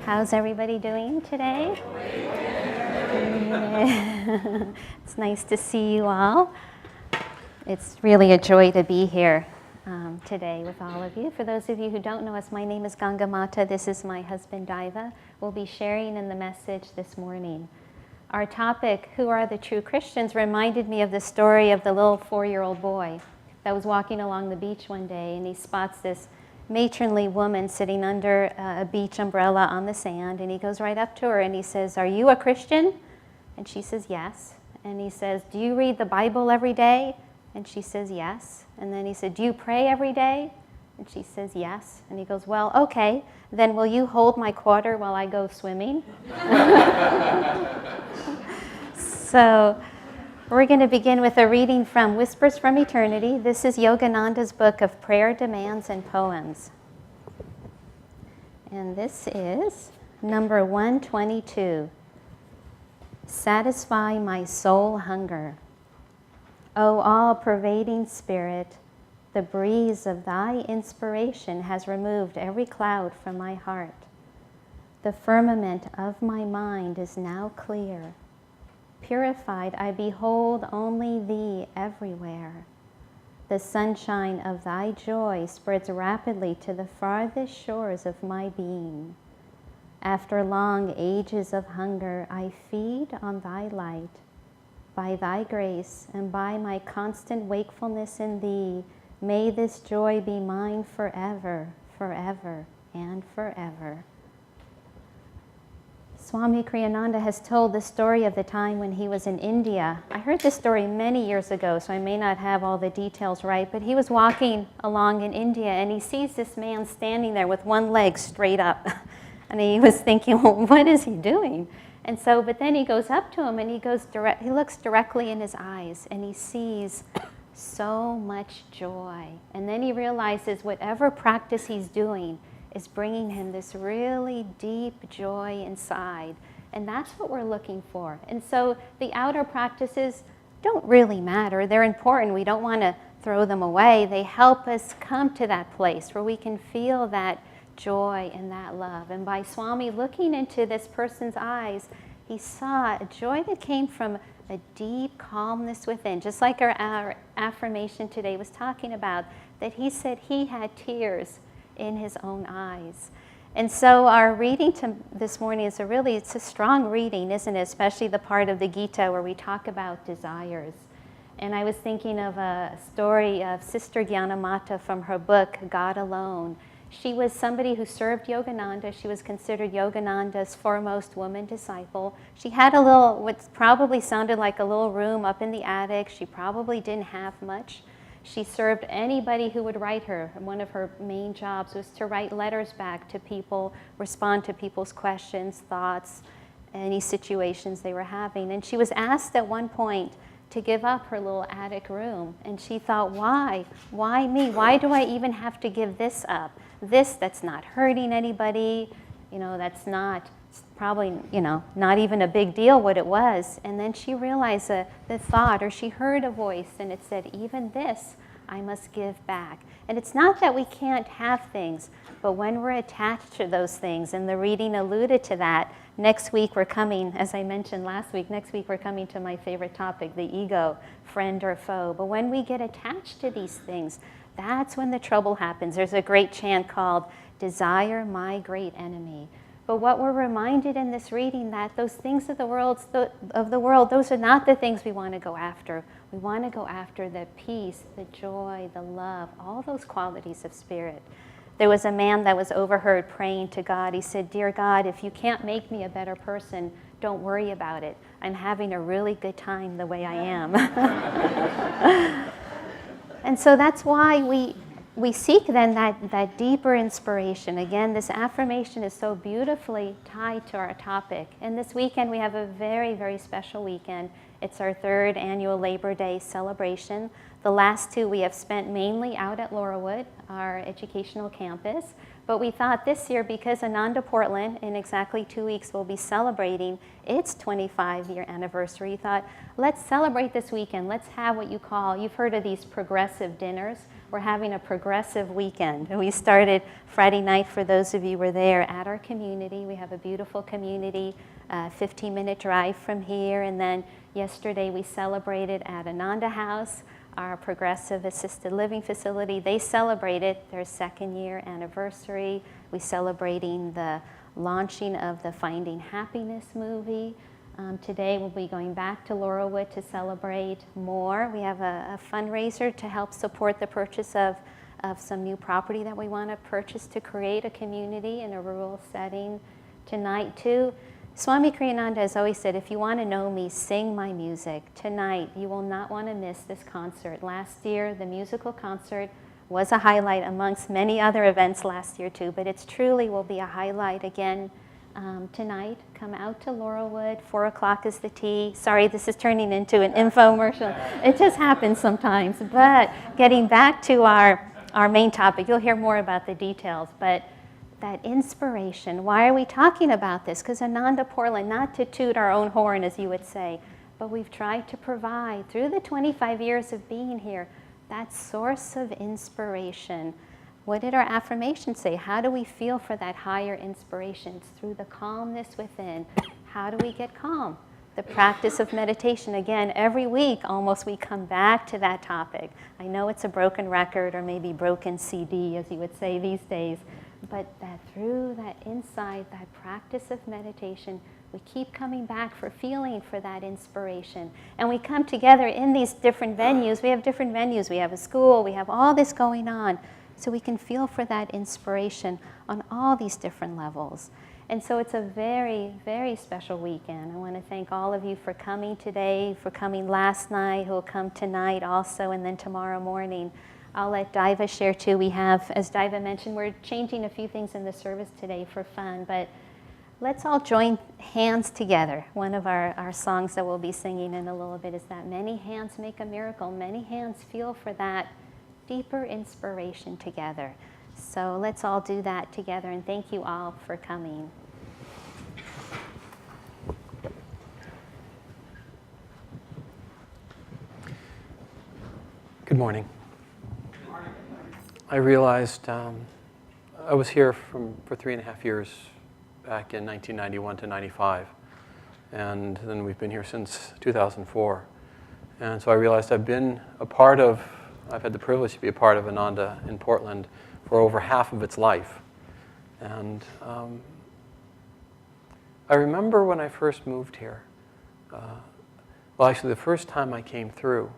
How's everybody doing today? It's nice to see you all. It's really a joy to be here today with all of you. For those of you who don't know us, my name is Ganga Mata. This is my husband, Diva. We'll be sharing in the message this morning. Our topic, Who Are the True Christians, reminded me of the story of the little 4-year-old boy that was walking along the beach one day, and he spots this matronly woman sitting under a beach umbrella on the sand, and he goes right up to her and he says, "Are you a Christian?" And she says, "Yes." And he says, "Do you read the Bible every day?" And she says, "Yes." And then he said, "Do you pray every day?" And she says, "Yes." And he goes, "Well, okay, then will you hold my quarter while I go swimming?" So we're going to begin with a reading from Whispers from Eternity. This is Yogananda's book of prayer demands and poems. And this is number 122. Satisfy my soul hunger. O all-pervading Spirit, the breeze of thy inspiration has removed every cloud from my heart. The firmament of my mind is now clear. Purified, I behold only thee everywhere. The sunshine of thy joy spreads rapidly to the farthest shores of my being. After long ages of hunger, I feed on thy light. By thy grace and by my constant wakefulness in thee, may this joy be mine forever, forever, and forever. Swami Kriyananda has told the story of the time when he was in India. I heard this story many years ago, so I may not have all the details right, but he was walking along in India and he sees this man standing there with one leg straight up. And he was thinking, well, what is he doing? And so, but then he goes up to him and he looks directly in his eyes and he sees so much joy. And then he realizes whatever practice he's doing is bringing him this really deep joy inside. And that's what we're looking for. And so the outer practices don't really matter. They're important. We don't want to throw them away. They help us come to that place where we can feel that joy and that love. And by Swami looking into this person's eyes, he saw a joy that came from a deep calmness within, just like our affirmation today was talking about, that he said he had tears in his own eyes. And so our reading this morning is it's a strong reading, isn't it? Especially the part of the Gita where we talk about desires. And I was thinking of a story of Sister Gyanamata from her book, God Alone. She was somebody who served Yogananda. She was considered Yogananda's foremost woman disciple. She had what probably sounded like a little room up in the attic. She probably didn't have much. She served anybody who would write her. One of her main jobs was to write letters back to people, respond to people's questions, thoughts, any situations they were having. And she was asked at one point to give up her little attic room. And she thought, why? Why me? Why do I even have to give this up? That's not hurting anybody. That's not probably, not even a big deal what it was. And then she realized the thought, or she heard a voice, and it said, even this I must give back. And it's not that we can't have things, but when we're attached to those things, and the reading alluded to that, next week we're coming, as I mentioned last week, next week we're coming to my favorite topic, the ego, friend or foe. But when we get attached to these things, that's when the trouble happens. There's a great chant called, "Desire my great enemy." But what we're reminded in this reading, that those things of the world, those are not the things we want to go after. We want to go after the peace, the joy, the love, all those qualities of spirit. There was a man that was overheard praying to God. He said, "Dear God, if you can't make me a better person, don't worry about it. I'm having a really good time the way I am." And so that's why we seek then that deeper inspiration. Again, this affirmation is so beautifully tied to our topic. And this weekend we have a very, very special weekend. It's our 3rd annual Labor Day celebration. The last 2 we have spent mainly out at Laurelwood, our educational campus. But we thought this year, because Ananda Portland in exactly 2 weeks will be celebrating its 25-year anniversary, thought, let's celebrate this weekend. Let's have what you've heard of these progressive dinners. we're having a progressive weekend. And we started Friday night, for those of you who were there, at our community. We have a beautiful community, 15-minute drive from here. And then yesterday we celebrated at Ananda House, our progressive assisted living facility. They celebrated their 2nd-year anniversary. We're celebrating the launching of the Finding Happiness movie. Today we'll be going back to Laurelwood to celebrate more. We have a fundraiser to help support the purchase of some new property that we want to purchase to create a community in a rural setting. Tonight too, Swami Kriyananda has always said, if you want to know me, sing my music. Tonight, you will not want to miss this concert. Last year, the musical concert was a highlight amongst many other events last year too, but it truly will be a highlight again tonight. Come out to Laurelwood, 4 o'clock is the tea. Sorry, this is turning into an infomercial. It just happens sometimes. But getting back to our main topic, you'll hear more about the details, but that inspiration. Why are we talking about this? Because Ananda Portland, not to toot our own horn as you would say, but we've tried to provide through the 25 years of being here that source of inspiration. What did our affirmation say? How do we feel for that higher inspiration? It's through the calmness within. How do we get calm? The practice of meditation. Again, every week almost we come back to that topic. I know it's a broken record or maybe broken CD as you would say these days, but that through that insight, that practice of meditation, we keep coming back for feeling for that inspiration. And we come together in these different venues. We have different venues. We have a school. We have all this going on. So we can feel for that inspiration on all these different levels. And so it's a very, very special weekend. I want to thank all of you for coming today, for coming last night, who will come tonight also, and then tomorrow morning. I'll let Diva share too. We have, as Diva mentioned, we're changing a few things in the service today for fun, but let's all join hands together. One of our songs that we'll be singing in a little bit is that many hands make a miracle. Many hands feel for that deeper inspiration together. So let's all do that together, and thank you all for coming. Good morning. I realized I was here for 3.5 years back in 1991 to 95, and then we've been here since 2004. And so I realized I've had the privilege to be a part of Ananda in Portland for over half of its life. And I remember when I first moved here, well actually the first time I came through,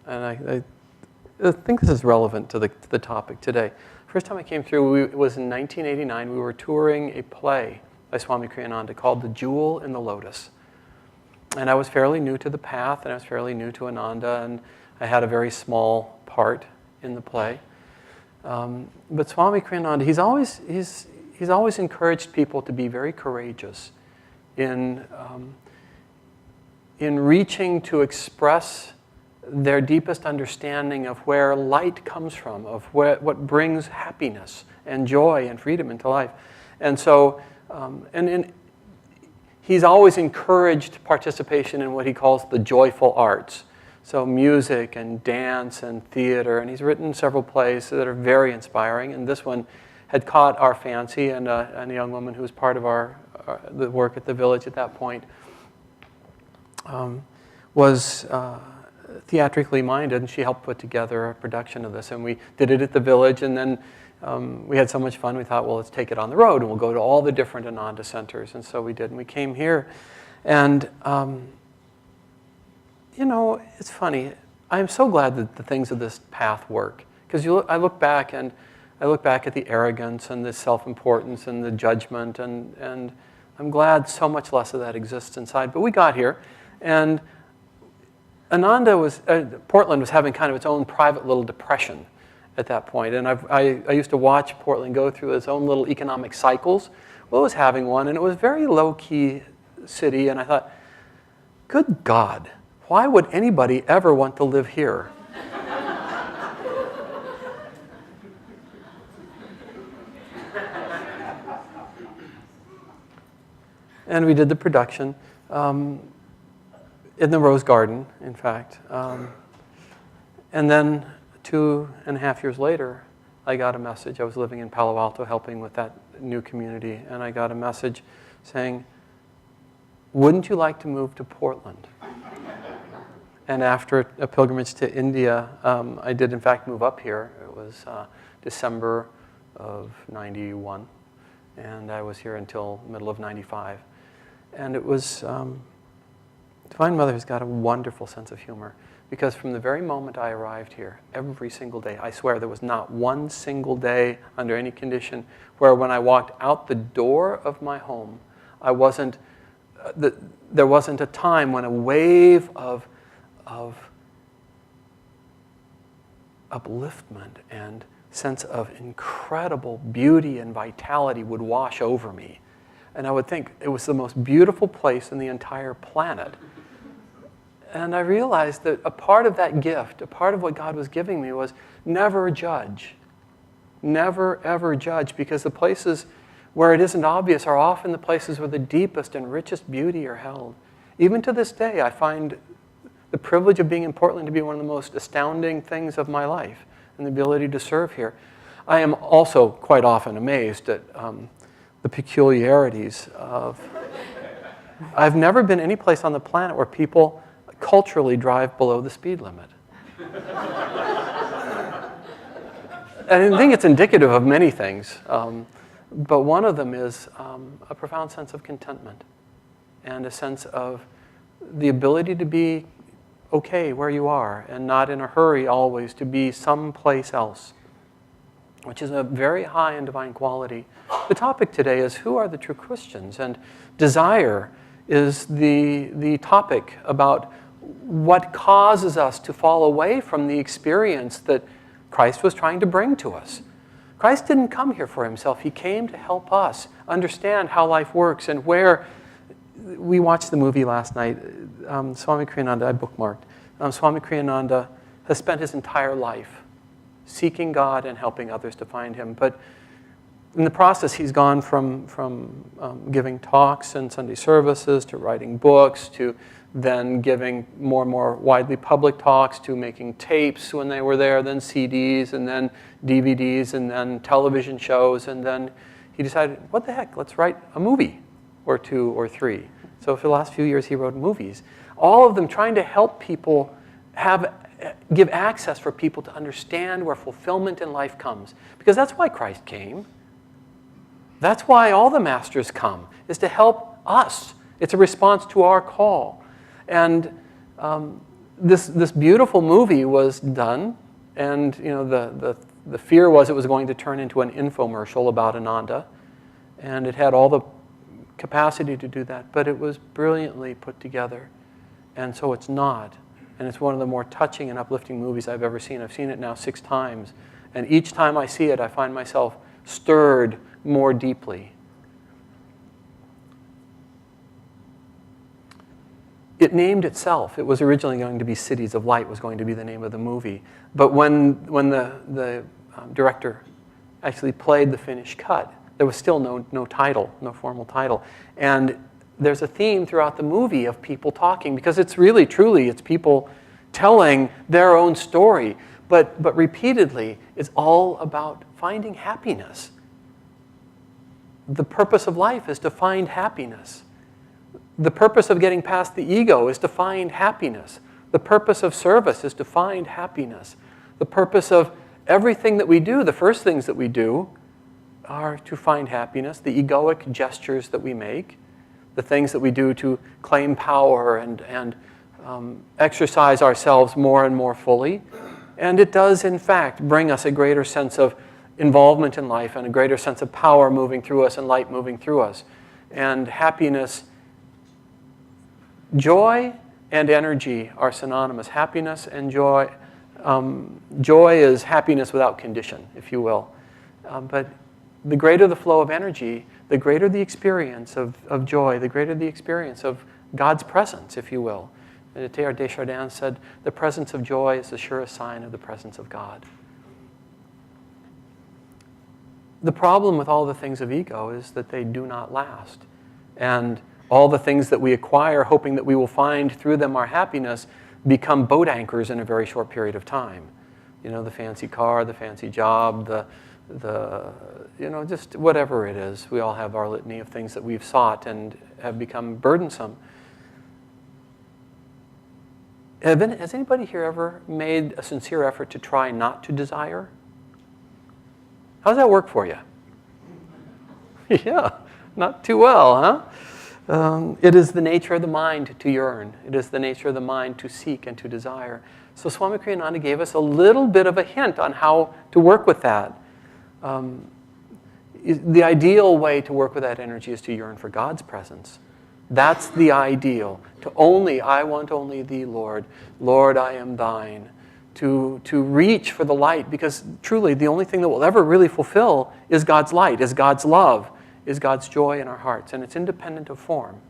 and I think this is relevant to the topic today. First time I came through it was in 1989. We were touring a play by Swami Kriyananda called The Jewel in the Lotus. And I was fairly new to the path, and I was fairly new to Ananda, and I had a very small part in the play. But Swami Kriyananda, he's always encouraged people to be very courageous in reaching to express their deepest understanding of where light comes from, of what brings happiness and joy and freedom into life. And so, and he's always encouraged participation in what he calls the joyful arts. So music and dance and theater, and he's written several plays that are very inspiring, and this one had caught our fancy, and a young woman who was part of the work at the village at that point was theatrically minded, and she helped put together a production of this, and we did it at the village, and then we had so much fun we thought, well, let's take it on the road, and we'll go to all the different Ananda centers, and so we did, and we came here, and you know, it's funny. I'm so glad that the things of this path work. Because I look back at the arrogance and the self-importance and the judgment, and I'm glad so much less of that exists inside. But we got here, and Portland was having kind of its own private little depression at that point. And I used to watch Portland go through its own little economic cycles. Well, it was having one, and it was a very low-key city, and I thought, good God. Why would anybody ever want to live here? And we did the production in the Rose Garden, in fact. And then 2.5 years later, I got a message. I was living in Palo Alto helping with that new community, and I got a message saying, "Wouldn't you like to move to Portland?" And after a pilgrimage to India, I did in fact move up here. It was December of 91, and I was here until middle of 95. And it was, Divine Mother has got a wonderful sense of humor, because from the very moment I arrived here, every single day, I swear there was not one single day under any condition where when I walked out the door of my home, I wasn't, there wasn't a time when a wave of upliftment and sense of incredible beauty and vitality would wash over me. And I would think it was the most beautiful place in the entire planet. And I realized that a part of that gift, a part of what God was giving me was never judge. Never, ever judge, because the places where it isn't obvious are often the places where the deepest and richest beauty are held. Even to this day, I find the privilege of being in Portland to be one of the most astounding things of my life, and the ability to serve here. I am also quite often amazed at the peculiarities of... I've never been any place on the planet where people culturally drive below the speed limit. And I think it's indicative of many things, but one of them is a profound sense of contentment and a sense of the ability to be okay where you are and not in a hurry always to be someplace else, which is a very high and divine quality. The topic today is, who are the true Christians? And desire is the topic about what causes us to fall away from the experience that Christ was trying to bring to us. Christ didn't come here for himself. He came to help us understand how life works and where... We watched the movie last night. Swami Kriyananda, I bookmarked. Swami Kriyananda has spent his entire life seeking God and helping others to find him. But in the process, he's gone from giving talks and Sunday services to writing books to then giving more and more widely public talks to making tapes when they were there, then CDs, and then DVDs, and then television shows. And then he decided, what the heck, let's write a movie or two or three. So for the last few years, he wrote movies. All of them trying to help people give access for people to understand where fulfillment in life comes. Because that's why Christ came. That's why all the masters come, is to help us. It's a response to our call. And this beautiful movie was done, and the fear was it was going to turn into an infomercial about Ananda, and it had all the capacity to do that, but it was brilliantly put together. And so it's not. And it's one of the more touching and uplifting movies I've ever seen. I've seen it now 6 times. And each time I see it, I find myself stirred more deeply. It named itself. It was originally going to be Cities of Light, was going to be the name of the movie. But when the director actually played the finished cut, there was still no title, no formal title. And there's a theme throughout the movie of people talking, because it's really, truly, it's people telling their own story. But repeatedly, it's all about finding happiness. The purpose of life is to find happiness. The purpose of getting past the ego is to find happiness. The purpose of service is to find happiness. The purpose of everything that we do, the first things that we do, are to find happiness. The egoic gestures that we make, the things that we do to claim power and exercise ourselves more and more fully. And it does, in fact, bring us a greater sense of involvement in life and a greater sense of power moving through us and light moving through us. And happiness, joy and energy are synonymous. Happiness and joy. Joy is happiness without condition, if you will. But the greater the flow of energy, the greater the experience of joy, the greater the experience of God's presence, if you will. Teilhard de Chardin said, the presence of joy is the surest sign of the presence of God. The problem with all the things of ego is that they do not last. And all the things that we acquire, hoping that we will find through them our happiness, become boat anchors in a very short period of time. the fancy car, the fancy job, just whatever it is. We all have our litany of things that we've sought and have become burdensome. Has anybody here ever made a sincere effort to try not to desire? How does that work for you? Yeah, not too well, huh? It is the nature of the mind to yearn. It is the nature of the mind to seek and to desire. So Swami Kriyananda gave us a little bit of a hint on how to work with that. The ideal way to work with that energy is to yearn for God's presence. That's the ideal. I want only Thee, Lord. Lord, I am Thine. To reach for the light, because truly the only thing that will ever really fulfill is God's light, is God's love, is God's joy in our hearts, and it's independent of form.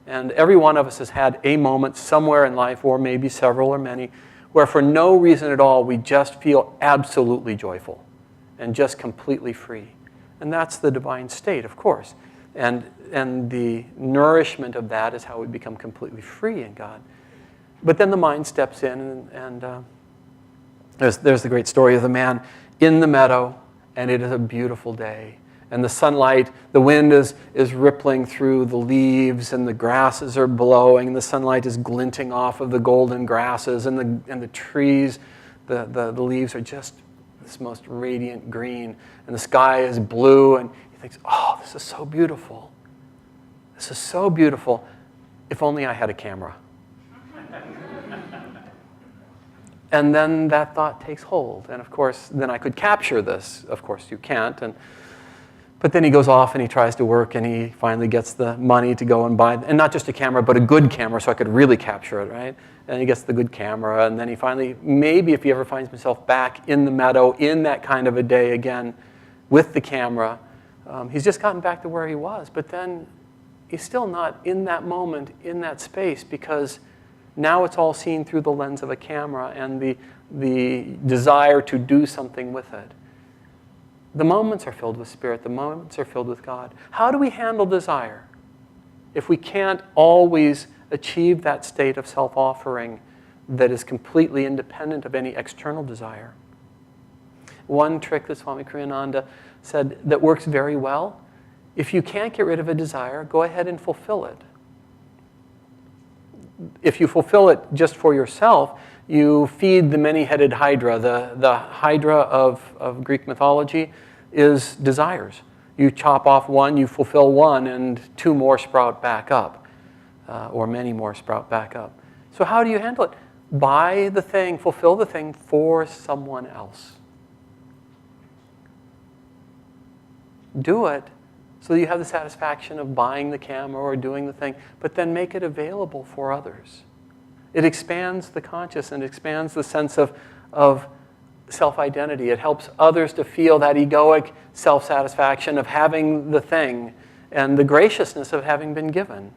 And every one of us has had a moment somewhere in life, or maybe several or many, where for no reason at all we just feel absolutely joyful and just completely free. And that's the divine state, of course. And the nourishment of that is how we become completely free in God. But then the mind steps in, and there's the great story of the man in the meadow, and it is a beautiful day. And the sunlight, the wind is rippling through the leaves, and the grasses are blowing, and the sunlight is glinting off of the golden grasses, and the trees, the leaves are just this most radiant green, and the sky is blue, and he thinks, oh, this is so beautiful. This is so beautiful. If only I had a camera. And then that thought takes hold. And of course, then I could capture this. Of course, you can't. But then he goes off and he tries to work, and he finally gets the money to go and buy, and not just a camera, but a good camera, so I could really capture it, right? And he gets the good camera, and then he finally, maybe if he ever finds himself back in the meadow in that kind of a day again with the camera, he's just gotten back to where he was. But then he's still not in that moment, in that space, because now it's all seen through the lens of a camera and the desire to do something with it. The moments are filled with Spirit. The moments are filled with God. How do we handle desire if we can't always achieve that state of self-offering that is completely independent of any external desire? One trick that Swami Kriyananda said that works very well: if you can't get rid of a desire, go ahead and fulfill it. If you fulfill it just for yourself, you feed the many-headed hydra. The hydra of Greek mythology is desires. You chop off one, you fulfill one, and two more sprout back up, or many more sprout back up. So how do you handle it? Buy the thing, fulfill the thing for someone else. Do it so you have the satisfaction of buying the camera or doing the thing, but then make it available for others. It expands the conscious and expands the sense of self-identity. It helps others to feel that egoic self-satisfaction of having the thing and the graciousness of having been given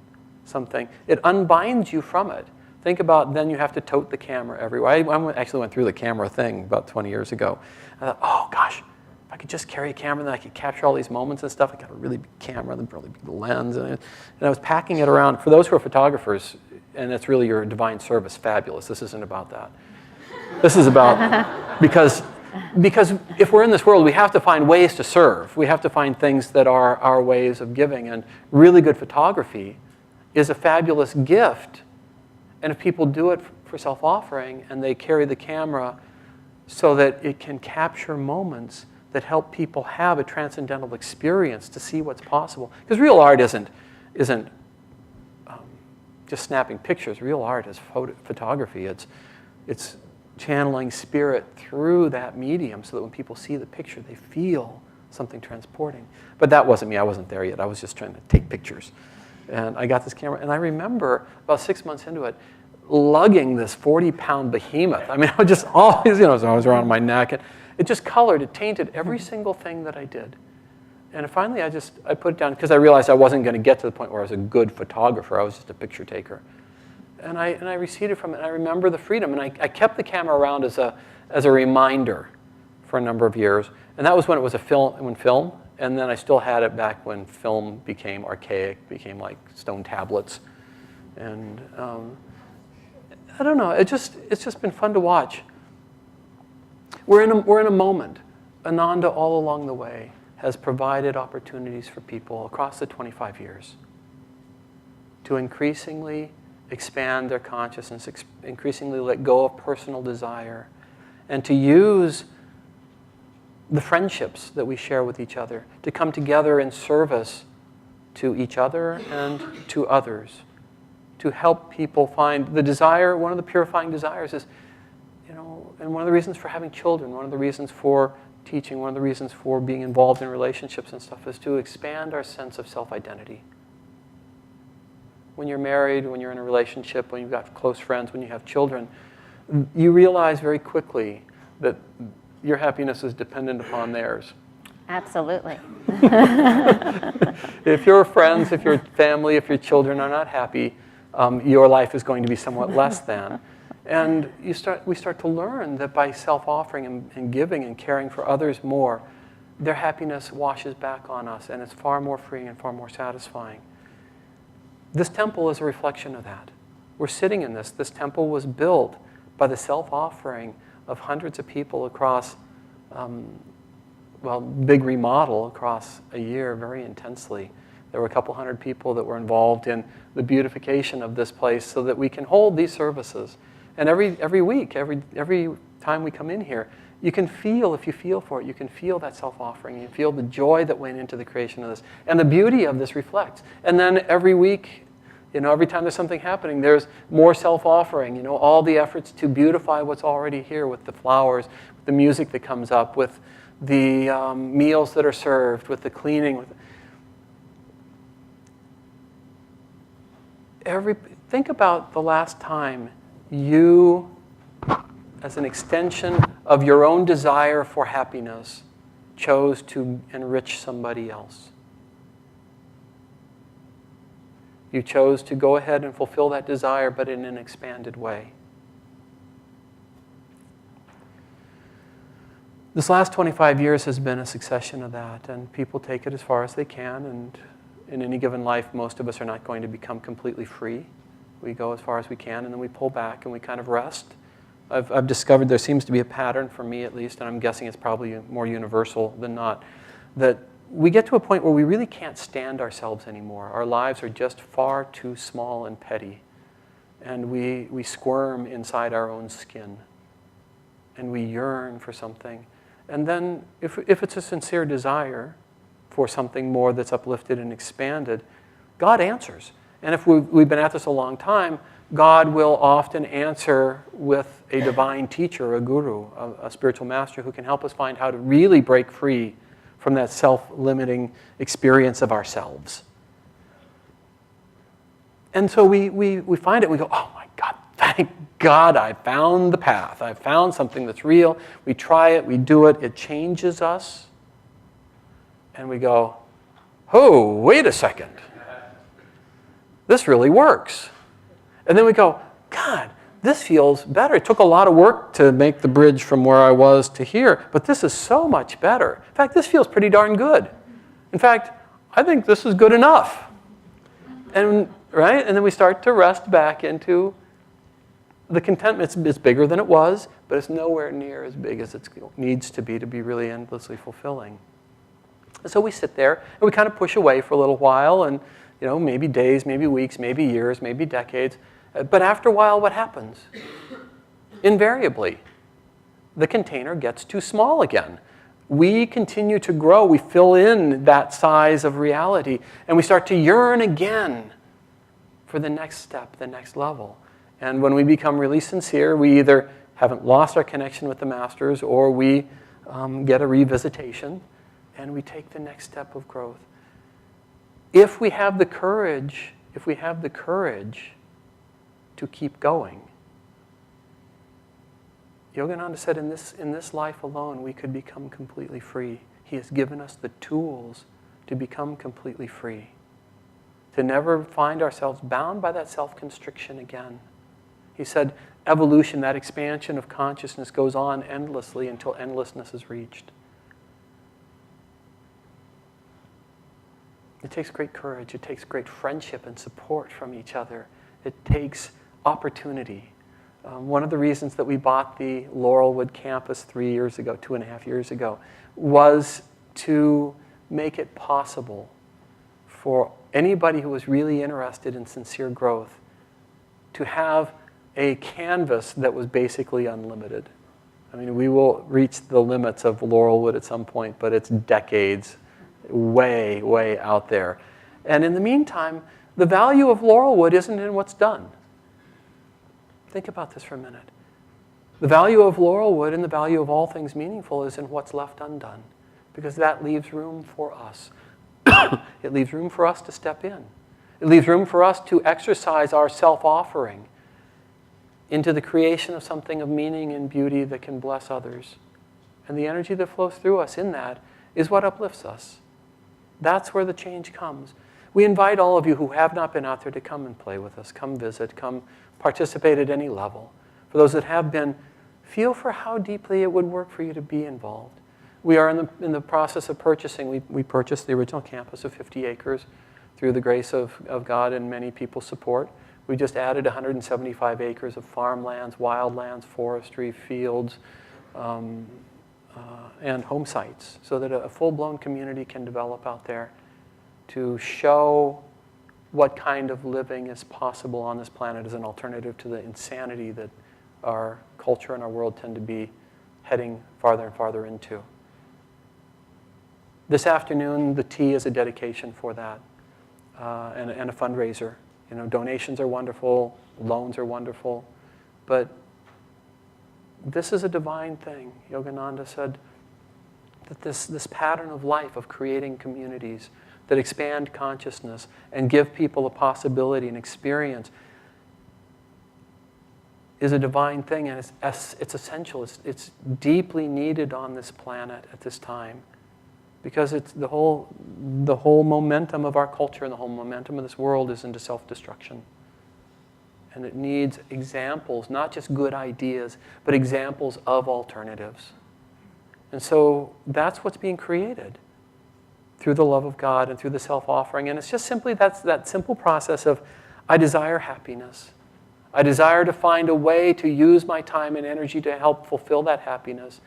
something. It unbinds you from it. Think about then you have to tote the camera everywhere. I actually went through the camera thing about 20 years ago. I thought, oh gosh, if I could just carry a camera, then I could capture all these moments and stuff. I got a really big camera, a really big lens, and I was packing it around. For those who are photographers, and it's really your divine service, fabulous. This isn't about that. This is about, because if we're in this world, we have to find ways to serve. We have to find things that are our ways of giving. And really good photography is a fabulous gift. And if people do it for self-offering, and they carry the camera so that it can capture moments that help people have a transcendental experience to see what's possible. Because real art isn't just snapping pictures. Real art is photography. It's channeling spirit through that medium so that when people see the picture, they feel something transporting. But that wasn't me. I wasn't there yet. I was just trying to take pictures. And I got this camera, and I remember about 6 months into it, lugging this 40-pound behemoth. I mean, I was just always, I was around my neck. And it just colored, it tainted every single thing that I did. And finally, I put it down because I realized I wasn't going to get to the point where I was a good photographer. I was just a picture taker. And I receded from it, and I remember the freedom. And I kept the camera around as a reminder for a number of years. And that was when it was film. And then I still had it back when film became archaic, became like stone tablets. And I don't know, it's just been fun to watch. We're in a moment. Ananda, all along the way, has provided opportunities for people across the 25 years to increasingly expand their consciousness, increasingly let go of personal desire, and to use the friendships that we share with each other to come together in service to each other and to others, to help people find the desire. One of the purifying desires is, and one of the reasons for having children, one of the reasons for teaching, one of the reasons for being involved in relationships and stuff is to expand our sense of self-identity. When you're married, when you're in a relationship, when you've got close friends, when you have children, you realize very quickly that your happiness is dependent upon theirs. Absolutely. If your friends, if your family, if your children are not happy, your life is going to be somewhat less than. And we start to learn that by self-offering and giving and caring for others more, their happiness washes back on us, and it's far more freeing and far more satisfying. This temple is a reflection of that. We're sitting in this. This temple was built by the self-offering of hundreds of people across, big remodel across a year very intensely. There were a couple hundred people that were involved in the beautification of this place so that we can hold these services. And every week, every time we come in here, you can feel, if you feel for it, you can feel that self-offering. You feel the joy that went into the creation of this. And the beauty of this reflects. And then every week, every time there's something happening, there's more self-offering. All the efforts to beautify what's already here with the flowers, with the music that comes up, with the meals that are served, with the cleaning. Think about the last time you, as an extension of your own desire for happiness, chose to enrich somebody else. You chose to go ahead and fulfill that desire, but in an expanded way. This last 25 years has been a succession of that, and people take it as far as they can, and in any given life, most of us are not going to become completely free. We go as far as we can, and then we pull back, and we kind of rest. I've discovered there seems to be a pattern, for me at least, and I'm guessing it's probably more universal than not, that we get to a point where we really can't stand ourselves anymore. Our lives are just far too small and petty, and we squirm inside our own skin, and we yearn for something. And then if it's a sincere desire for something more that's uplifted and expanded, God answers. And if we've been at this a long time, God will often answer with a divine teacher, a guru, a spiritual master who can help us find how to really break free from that self-limiting experience of ourselves. And so we find it, we go, oh my God, thank God I found the path. I found something that's real. We try it, we do it, it changes us. And we go, oh, wait a second. This really works. And then we go, God, this feels better. It took a lot of work to make the bridge from where I was to here, but this is so much better. In fact, this feels pretty darn good. In fact, I think this is good enough. And right? And then we start to rest back into the contentment. It's bigger than it was, but it's nowhere near as big as it needs to be really endlessly fulfilling. And so we sit there and we kind of push away for a little while, and maybe days, maybe weeks, maybe years, maybe decades. But after a while, what happens? Invariably, the container gets too small again. We continue to grow. We fill in that size of reality, and we start to yearn again for the next step, the next level. And when we become really sincere, we either haven't lost our connection with the masters, or we get a revisitation, and we take the next step of growth. If we have the courage, to keep going, Yogananda said, in this life alone, we could become completely free. He has given us the tools to become completely free, to never find ourselves bound by that self-constriction again. He said, evolution, that expansion of consciousness, goes on endlessly until endlessness is reached. It takes great courage. It takes great friendship and support from each other. It takes opportunity. One of the reasons that we bought the Laurelwood campus 3 years ago, 2.5 years ago, was to make it possible for anybody who was really interested in sincere growth to have a canvas that was basically unlimited. I mean, we will reach the limits of Laurelwood at some point, but it's decades way, way out there. And in the meantime, the value of Laurelwood isn't in what's done. Think about this for a minute. The value of Laurelwood and the value of all things meaningful is in what's left undone, because that leaves room for us. It leaves room for us to step in. It leaves room for us to exercise our self-offering into the creation of something of meaning and beauty that can bless others. And the energy that flows through us in that is what uplifts us. That's where the change comes. We invite all of you who have not been out there to come and play with us, come visit, come participate at any level. For those that have been, feel for how deeply it would work for you to be involved. We are in the process of purchasing. We purchased the original campus of 50 acres through the grace of God and many people's support. We just added 175 acres of farmlands, wildlands, forestry, fields, and home sites so that a full-blown community can develop out there to show what kind of living is possible on this planet as an alternative to the insanity that our culture and our world tend to be heading farther and farther into. This afternoon, the tea is a dedication for that and a fundraiser. You know, donations are wonderful, loans are wonderful, but this is a divine thing. Yogananda said that this pattern of life of creating communities that expand consciousness and give people a possibility and experience is a divine thing, and it's essential. It's deeply needed on this planet at this time, because it's the whole momentum of our culture and the whole momentum of this world is into self-destruction. And it needs examples, not just good ideas, but examples of alternatives. And so that's what's being created through the love of God and through the self-offering. And it's just simply that simple process of, I desire happiness. I desire to find a way to use my time and energy to help fulfill that happiness.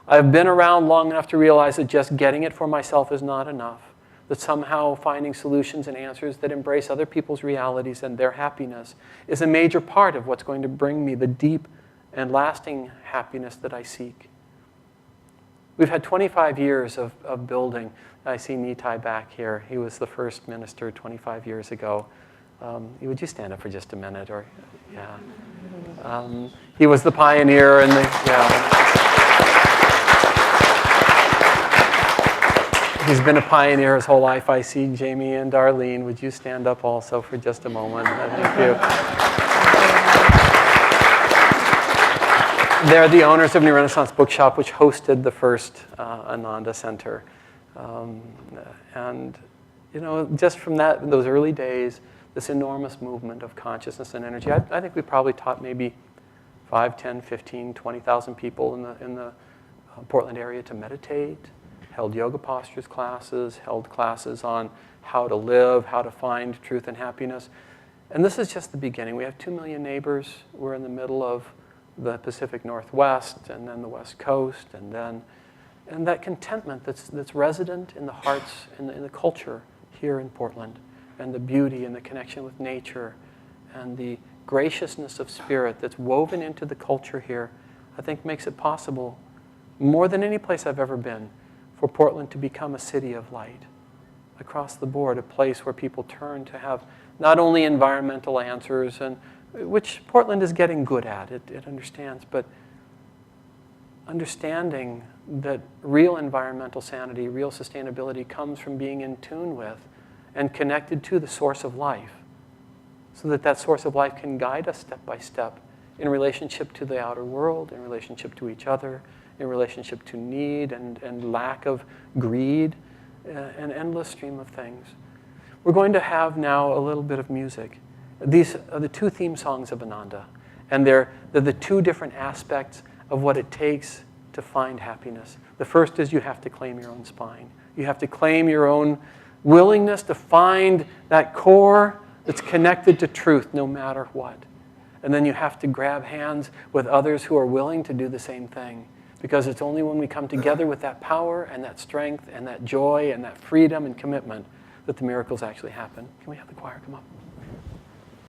I've been around long enough to realize that just getting it for myself is not enough. That somehow finding solutions and answers that embrace other people's realities and their happiness is a major part of what's going to bring me the deep and lasting happiness that I seek. We've had 25 years of building. I see Nitai back here. He was the first minister 25 years ago. Would you stand up for just a minute? Or, yeah. He was the pioneer and he's been a pioneer his whole life. I see Jamie and Darlene. Would you stand up also for just a moment? Thank you. They're the owners of New Renaissance Bookshop, which hosted the first Ananda Center. And, you know, just from those early days, this enormous movement of consciousness and energy. I think we probably taught maybe 5, 10, 15, 20,000 people in the Portland area to meditate, held yoga postures classes, held classes on how to live, how to find truth and happiness. And this is just the beginning. We have 2 million neighbors. We're in the middle of the Pacific Northwest and then the West Coast, and that contentment that's resident in the hearts, in the culture here in Portland, and the beauty and the connection with nature and the graciousness of spirit that's woven into the culture here, I think makes it possible, more than any place I've ever been, for Portland to become a city of light. Across the board, a place where people turn to have not only environmental answers, and which Portland is getting good at, it understands, but understanding that real environmental sanity, real sustainability comes from being in tune with and connected to the source of life, so that source of life can guide us step by step in relationship to the outer world, in relationship to each other, in relationship to need and lack of greed, an endless stream of things. We're going to have now a little bit of music. These are the 2 theme songs of Ananda, and they're the 2 different aspects of what it takes to find happiness. The first is you have to claim your own spine. You have to claim your own willingness to find that core that's connected to truth no matter what. And then you have to grab hands with others who are willing to do the same thing. Because it's only when we come together with that power and that strength and that joy and that freedom and commitment that the miracles actually happen. Can we have the choir come up?